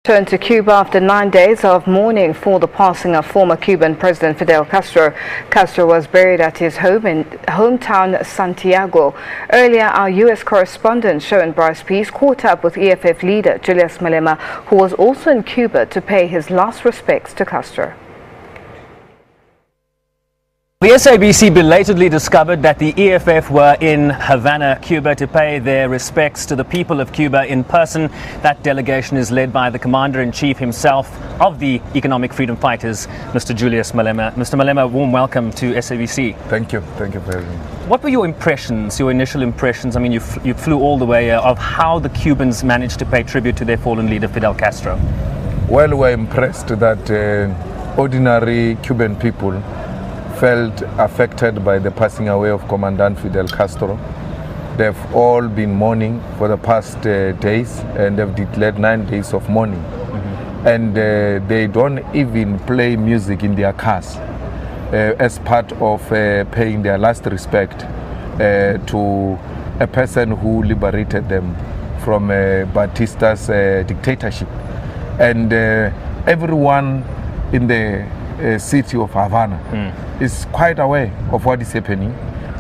Turn to Cuba after 9 days of mourning for the passing of former Cuban President Fidel Castro. Castro was buried at his hometown Santiago. Earlier, our U.S. correspondent Sharon Bryce Peace caught up with E.f.f leader Julius Malema, who was also in Cuba to pay his last respects to Castro. The SABC belatedly discovered that the E.f.f were in Havana, Cuba, to pay their respects to the people of Cuba in person. That delegation is led by the Commander-in-Chief himself of the Economic Freedom Fighters, Mr. Julius Malema. Mr. Malema, warm welcome to SABC. Thank you. Thank you for having me. What were your impressions, your initial impressions? I mean, you flew all the way of how the Cubans managed to pay tribute to their fallen leader, Fidel Castro. Well, we're impressed that ordinary Cuban people felt affected by the passing away of Commandant Fidel Castro. They've all been mourning for the past days, and they've declared 9 days of mourning. And they don't even play music in their cars as part of paying their last respect to a person who liberated them from Batista's dictatorship. And everyone in the city of Havana is quite aware of what is happening,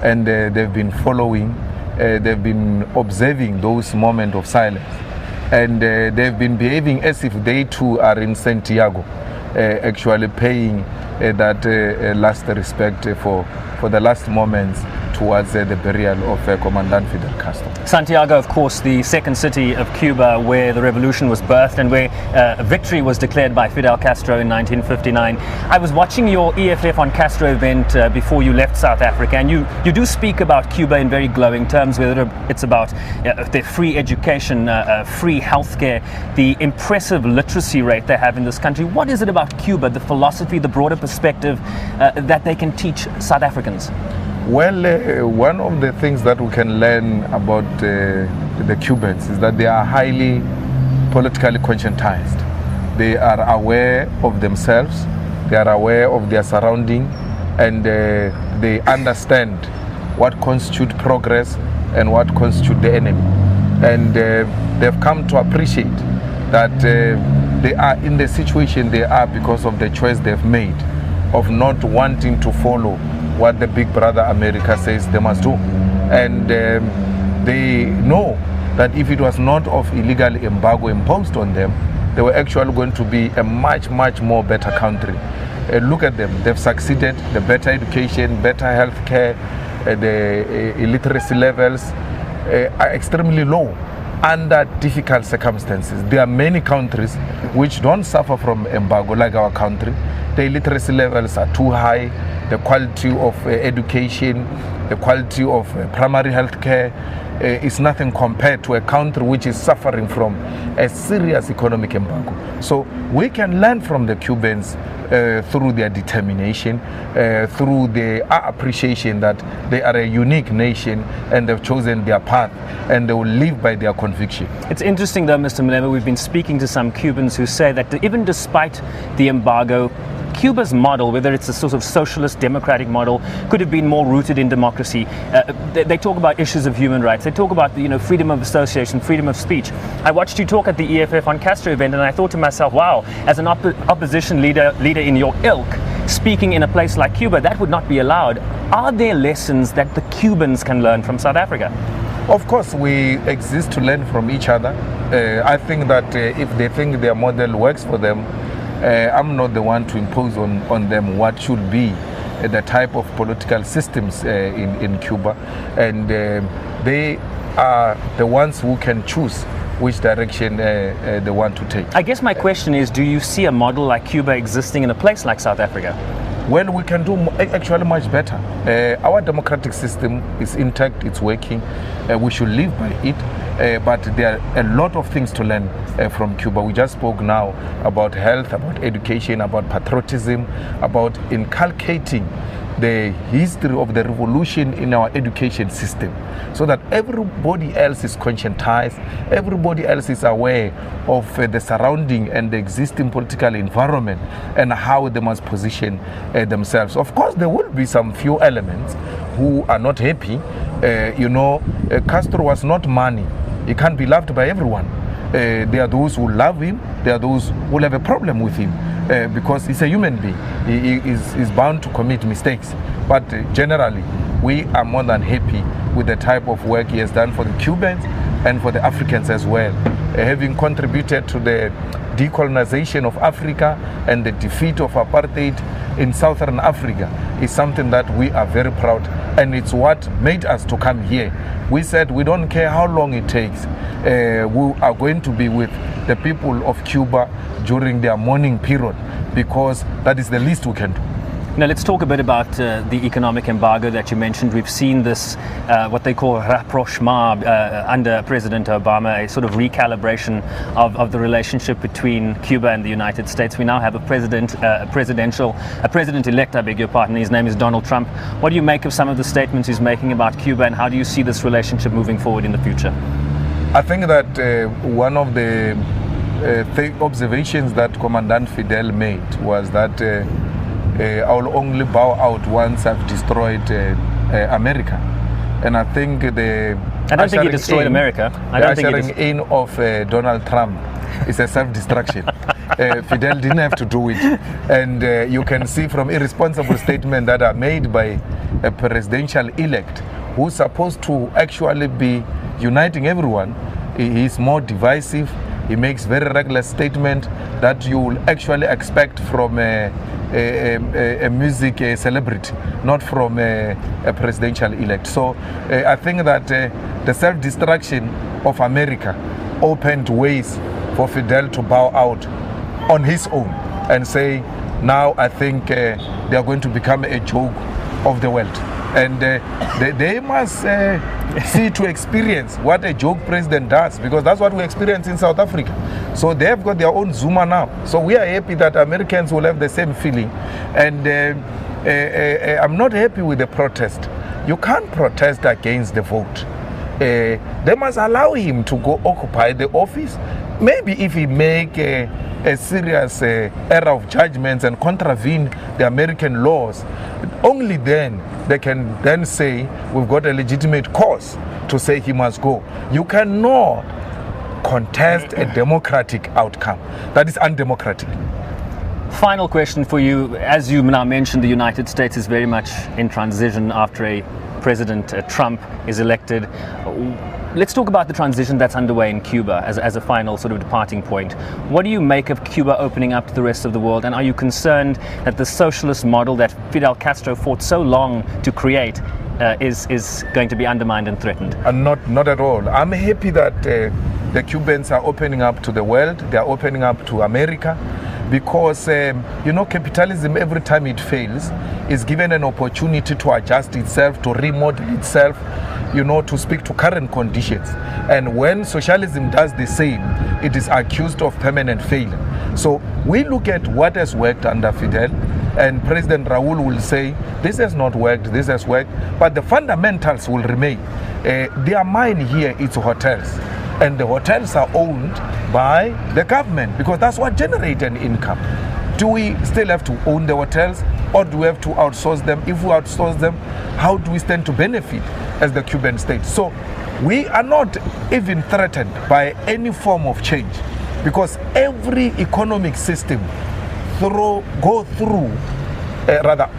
and they've been following, they've been observing those moments of silence, and they've been behaving as if they too are in Santiago, actually paying that last respect for the last moments towards the burial of Commandant Fidel Castro. Santiago, of course, the second city of Cuba where the revolution was birthed and where victory was declared by Fidel Castro in 1959. I was watching your E.f.f on Castro event before you left South Africa, and you do speak about Cuba in very glowing terms, whether it's about their free education, free healthcare, the impressive literacy rate they have in this country. What is it about Cuba, the philosophy, the broader perspective that they can teach South Africans? Well, one of the things that we can learn about the Cubans is that they are highly politically conscientized. They are aware of themselves, they are aware of their surrounding, and they understand what constitutes progress and what constitutes the enemy. And they've come to appreciate that they are in the situation they are because of the choice they've made of not wanting to follow what the big brother America says they must do. And they know that if it was not of illegal embargo imposed on them, they were actually going to be a much more better country. Look at them, they've succeeded. The better education, better health care, the illiteracy levels are extremely low under difficult circumstances. There are many countries which don't suffer from embargo like our country. The illiteracy levels are too high. The quality of education, the quality of primary health care is nothing compared to a country which is suffering from a serious economic embargo. So we can learn from the Cubans through their determination, through their appreciation that they are a unique nation and they've chosen their path and they will live by their conviction. It's interesting though, Mr. Malema, we've been speaking to some Cubans who say that even despite the embargo, Cuba's model, whether it's a sort of socialist democratic model, could have been more rooted in democracy. They talk about issues of human rights. They talk about freedom of association, freedom of speech. I watched you talk at the E.f.f on Castro event, and I thought to myself, wow, as an opposition leader in your ilk, speaking in a place like Cuba, that would not be allowed. Are there lessons that the Cubans can learn from South Africa? Of course, we exist to learn from each other. I think that if they think their model works for them, I'm not the one to impose on them what should be the type of political systems in Cuba, and they are the ones who can choose which direction they want to take. I guess my question is, do you see a model like Cuba existing in a place like South Africa? Well, we can do actually much better. Our democratic system is intact, it's working. We should live by it. But there are a lot of things to learn from Cuba. We just spoke now about health, about education, about patriotism, about inculcating the history of the revolution in our education system, so that everybody else is conscientized, everybody else is aware of the surrounding and the existing political environment and how they must position themselves. Of course, there will be some few elements who are not happy. Castro was not money. He can't be loved by everyone. There are those who love him, there are those who will have a problem with him because he's a human being. He is bound to commit mistakes. But generally, we are more than happy with the type of work he has done for the Cubans and for the Africans as well. Having contributed to the decolonization of Africa and the defeat of apartheid in Southern Africa is something that we are very proud, and it's what made us to come here. We said we don't care how long it takes. We are going to be with the people of Cuba during their mourning period because that is the least we can do. Now let's talk a bit about the economic embargo that you mentioned. We've seen this, what they call rapprochement under President Obama, a sort of recalibration of the relationship between Cuba and the United States. We now have a president-elect, I beg your pardon. His name is Donald Trump. What do you make of some of the statements he's making about Cuba, and how do you see this relationship moving forward in the future? I think that one of the observations that Commandant Fidel made was that I will only bow out once I've destroyed America. And I think I don't think he destroyed America. I don't think ushering in of Donald Trump is a self-destruction. Fidel didn't have to do it. And you can see from irresponsible statements that are made by a presidential elect who's supposed to actually be uniting everyone. He is more divisive. He makes very regular statements that you will actually expect from a music celebrity, not from a presidential elect. So I think that the self-destruction of America opened ways for Fidel to bow out on his own and say, now I think they are going to become a joke of the world. And they must see to experience what a joke president does, because that's what we experience in South Africa. So they have got their own Zuma now. So we are happy that Americans will have the same feeling. And I'm not happy with the protest. You can't protest against the vote. They must allow him to go occupy the office. Maybe if he make a serious error of judgments and contravene the American laws, only then they can then say we've got a legitimate cause to say he must go. You cannot contest a democratic outcome. That is undemocratic. Final question for you. As you now mentioned, the United States is very much in transition after President Trump is elected. Let's talk about the transition that's underway in Cuba as a final sort of departing point. What do you make of Cuba opening up to the rest of the world? And are you concerned that the socialist model that Fidel Castro fought so long to create is going to be undermined and threatened? Not at all. I'm happy that the Cubans are opening up to the world. They are opening up to America. Because, capitalism, every time it fails, is given an opportunity to adjust itself, to remodel itself, to speak to current conditions. And when socialism does the same, it is accused of permanent failure. So we look at what has worked under Fidel, and President Raul will say, this has not worked, this has worked, but the fundamentals will remain. Their mine here is hotels. And the hotels are owned by the government because that's what generates an income. Do we still have to own the hotels, or do we have to outsource them? If we outsource them, how do we stand to benefit as the Cuban state? So we are not even threatened by any form of change, because every economic system go through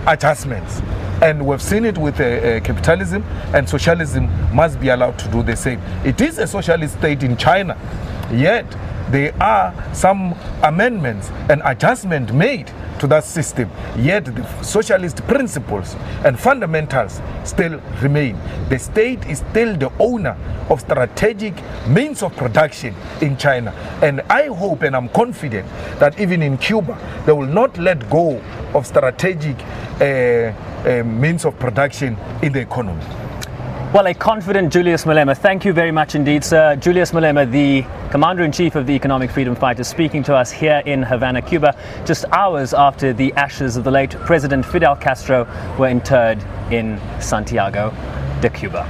adjustments. And we've seen it with capitalism, and socialism must be allowed to do the same. It is a socialist state in China, yet there are some amendments and adjustments made to that system, yet the socialist principles and fundamentals still remain. The state is still the owner of strategic means of production in China. And I hope and I'm confident that even in Cuba, they will not let go of strategic means of production in the economy. Well, a confident Julius Malema. Thank you very much indeed, sir. Julius Malema, the Commander-in-Chief of the Economic Freedom Fighters, speaking to us here in Havana, Cuba, just hours after the ashes of the late President Fidel Castro were interred in Santiago de Cuba.